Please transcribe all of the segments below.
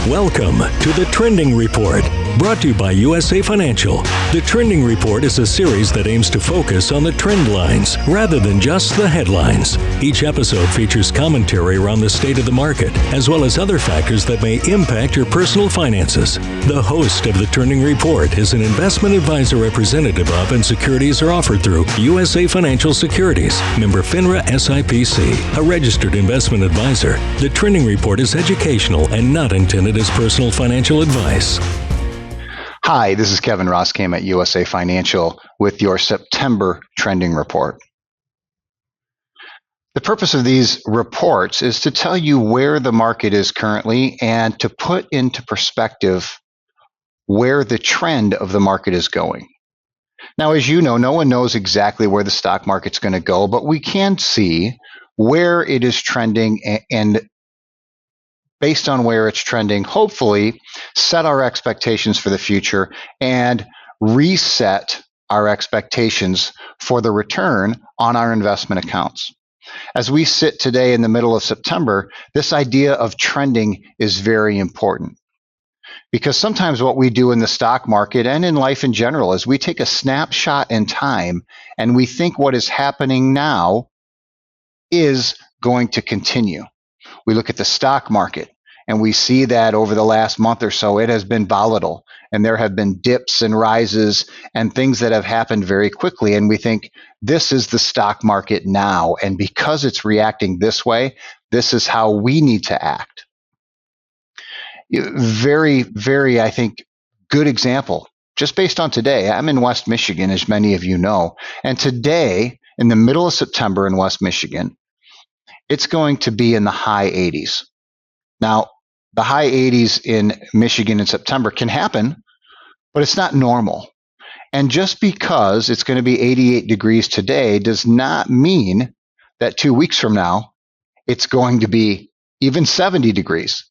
Welcome to the Trending Report, brought to you by USA Financial. The Trending Report is a series that aims to focus on the trend lines rather than just the headlines. Each episode features commentary around the state of the market, as well as other factors that may impact your personal finances. The host of the Trending Report is an investment advisor representative of and securities are offered through USA Financial Securities, member FINRA SIPC, a registered investment advisor. The Trending Report is educational and not intended as personal financial advice. Hi, this is Kevin Roskam at USA Financial with your September Trending Report. The purpose of these reports is to tell you where the market is currently and to put into perspective where the trend of the market is going. Now, as you know, no one knows exactly where the stock market's going to go, but we can see where it is trending and based on where it's trending, hopefully set our expectations for the future and reset our expectations for the return on our investment accounts. As we sit today in the middle of September, this idea of trending is very important because sometimes what we do in the stock market and in life in general is we take a snapshot in time and we think what is happening now is going to continue. We look at the stock market and we see that over the last month or so, it has been volatile and there have been dips and rises and things that have happened very quickly. And we think this is the stock market now. And because it's reacting this way, this is how we need to act. Very, very, I think, good example. Just based on today, I'm in West Michigan, as many of you know. And today, in the middle of September in West Michigan, it's going to be in the high 80s. Now, the high 80s in Michigan in September can happen, but it's not normal. And just because it's going to be 88 degrees today does not mean that 2 weeks from now, it's going to be even 70 degrees.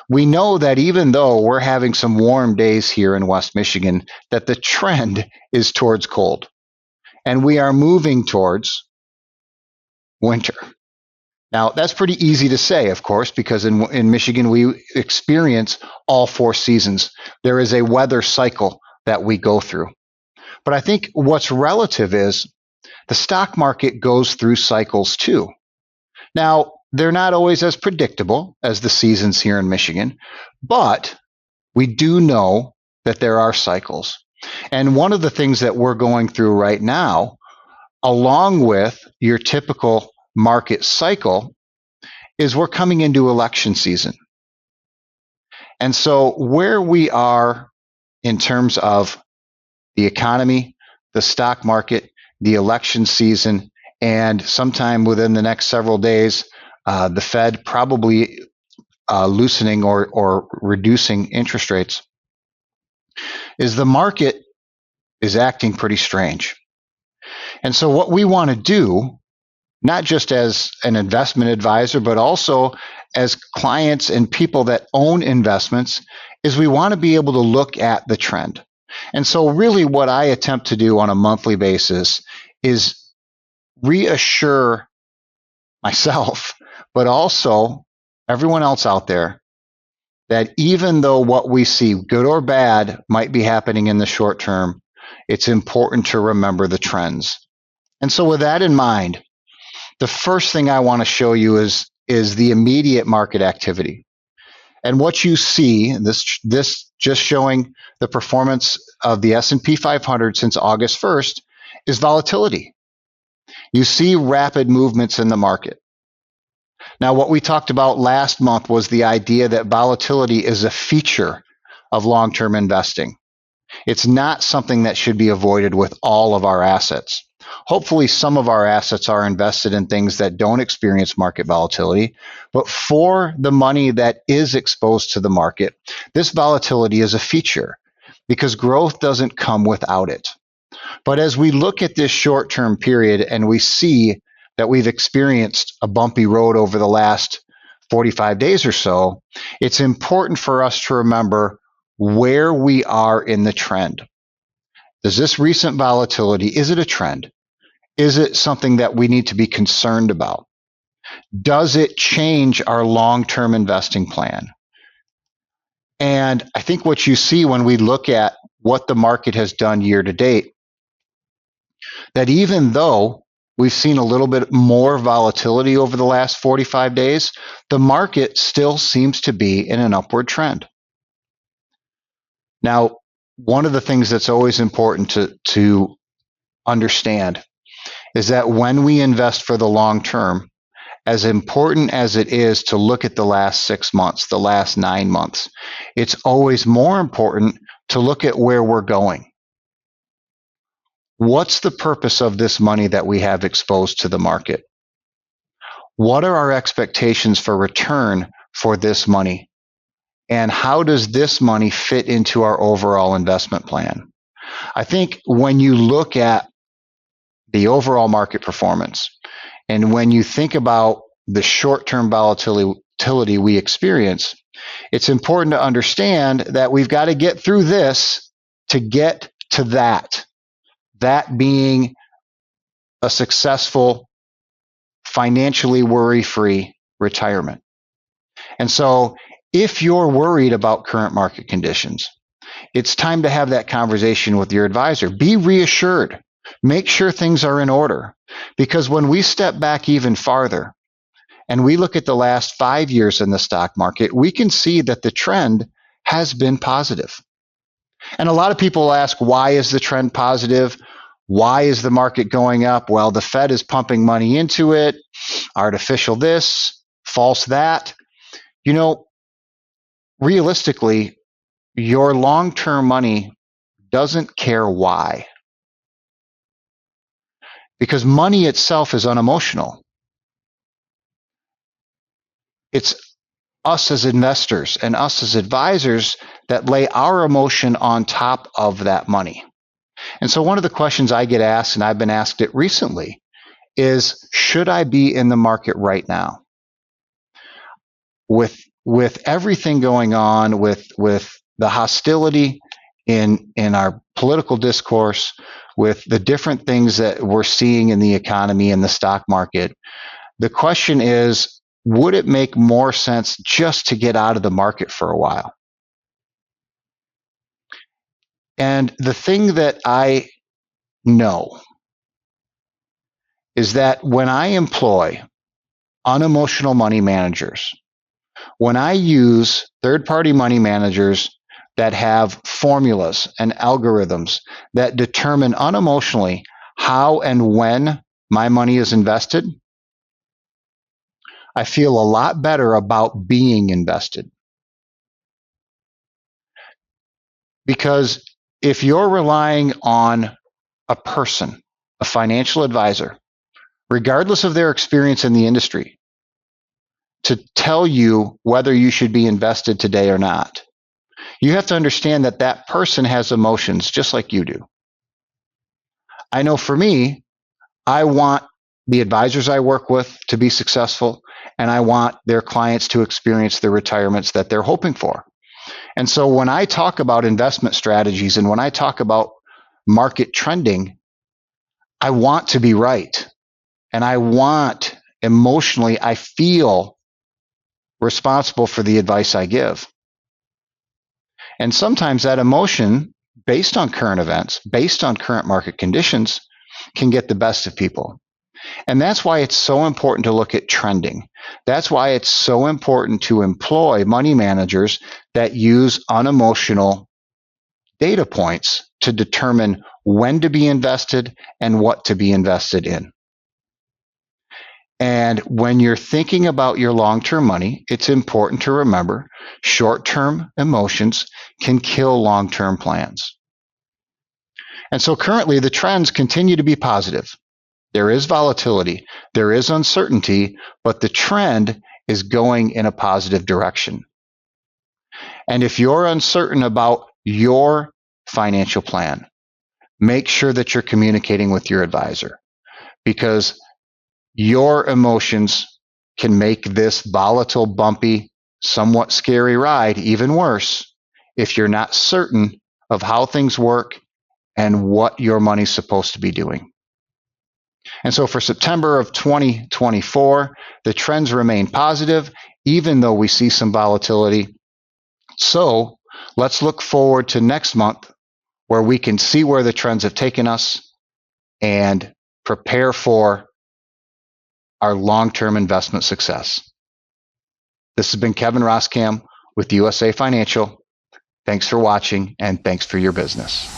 We know that even though we're having some warm days here in West Michigan, that the trend is towards cold. And we are moving towards winter. Now, that's pretty easy to say, of course, because in Michigan, we experience all 4 seasons. There is a weather cycle that we go through. But I think what's relative is the stock market goes through cycles too. Now, they're not always as predictable as the seasons here in Michigan, but we do know that there are cycles. And one of the things that we're going through right now, along with your typical market cycle, is we're coming into election season. And so where we are in terms of the economy, the stock market, the election season, and sometime within the next several days, the Fed probably loosening or reducing interest rates, is the market is acting pretty strange. And so what we want to do, not just as an investment advisor, but also as clients and people that own investments, is we want to be able to look at the trend. And so really what I attempt to do on a monthly basis is reassure myself, but also everyone else out there, that even though what we see, good or bad, might be happening in the short term, it's important to remember the trends. And so with that in mind, the first thing I want to show you is the immediate market activity. And what you see, this just showing the performance of the S&P 500 since August 1st, is volatility. You see rapid movements in the market. Now, what we talked about last month was the idea that volatility is a feature of long-term investing. It's not something that should be avoided with all of our assets. Hopefully, some of our assets are invested in things that don't experience market volatility, but for the money that is exposed to the market, this volatility is a feature because growth doesn't come without it. But as we look at this short-term period and we see that we've experienced a bumpy road over the last 45 days or so, it's important for us to remember where we are in the trend. Does this recent volatility, is it a trend? Is it something that we need to be concerned about? Does it change our long-term investing plan? And I think what you see when we look at what the market has done year to date, that even though we've seen a little bit more volatility over the last 45 days, the market still seems to be in an upward trend. Now, one of the things that's always important to understand is that when we invest for the long term, as important as it is to look at the last 6 months, the last 9 months, it's always more important to look at where we're going. What's the purpose of this money that we have exposed to the market? What are our expectations for return for this money? And how does this money fit into our overall investment plan? I think when you look at the overall market performance, and when you think about the short-term volatility we experience, it's important to understand that we've got to get through this to get to that. That being a successful, financially worry-free retirement. And so if you're worried about current market conditions, it's time to have that conversation with your advisor. Be reassured. Make sure things are in order. Because when we step back even farther and we look at the last 5 years in the stock market, we can see that the trend has been positive. And a lot of people ask, why is the trend positive? Why is the market going up? Well, the Fed is pumping money into it, artificial this, false that. You know, realistically, your long-term money doesn't care why. Because money itself is unemotional. It's us as investors and us as advisors that lay our emotion on top of that money. And so one of the questions I get asked, and I've been asked it recently, is should I be in the market right now? With everything going on, with the hostility in our political discourse, with the different things that we're seeing in the economy and the stock market, the question is, would it make more sense just to get out of the market for a while? And the thing that I know is that when I employ unemotional money managers, when I use third-party money managers that have formulas and algorithms that determine unemotionally how and when my money is invested, I feel a lot better about being invested. Because if you're relying on a person, a financial advisor, regardless of their experience in the industry, to tell you whether you should be invested today or not, you have to understand that that person has emotions just like you do. I know for me, I want the advisors I work with to be successful, and I want their clients to experience the retirements that they're hoping for. And so when I talk about investment strategies and when I talk about market trending, I want to be right. And I want, emotionally, I feel responsible for the advice I give. And sometimes that emotion, based on current events, based on current market conditions, can get the best of people. And that's why it's so important to look at trending. That's why it's so important to employ money managers that use unemotional data points to determine when to be invested and what to be invested in. And when you're thinking about your long-term money, it's important to remember short-term emotions can kill long-term plans. And so currently the trends continue to be positive. There is volatility, there is uncertainty, but the trend is going in a positive direction. And if you're uncertain about your financial plan, make sure that you're communicating with your advisor, because your emotions can make this volatile, bumpy, somewhat scary ride even worse if you're not certain of how things work and what your money's supposed to be doing. And so for September of 2024, the trends remain positive, even though we see some volatility. So let's look forward to next month where we can see where the trends have taken us and prepare for our long-term investment success. This has been Kevin Roskam with USA Financial. Thanks for watching, and thanks for your business.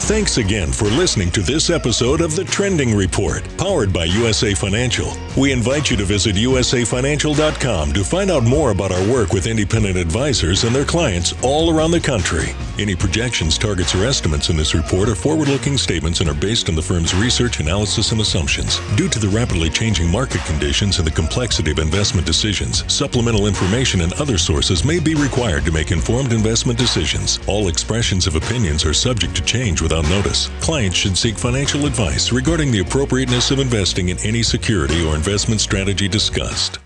Thanks again for listening to this episode of The Trending Report, powered by USA Financial. We invite you to visit usafinancial.com to find out more about our work with independent advisors and their clients all around the country. Any projections, targets, or estimates in this report are forward-looking statements and are based on the firm's research, analysis, and assumptions. Due to the rapidly changing market conditions and the complexity of investment decisions, supplemental information and other sources may be required to make informed investment decisions. All expressions of opinions are subject to change without notice. Clients should seek financial advice regarding the appropriateness of investing in any security or investment strategy discussed.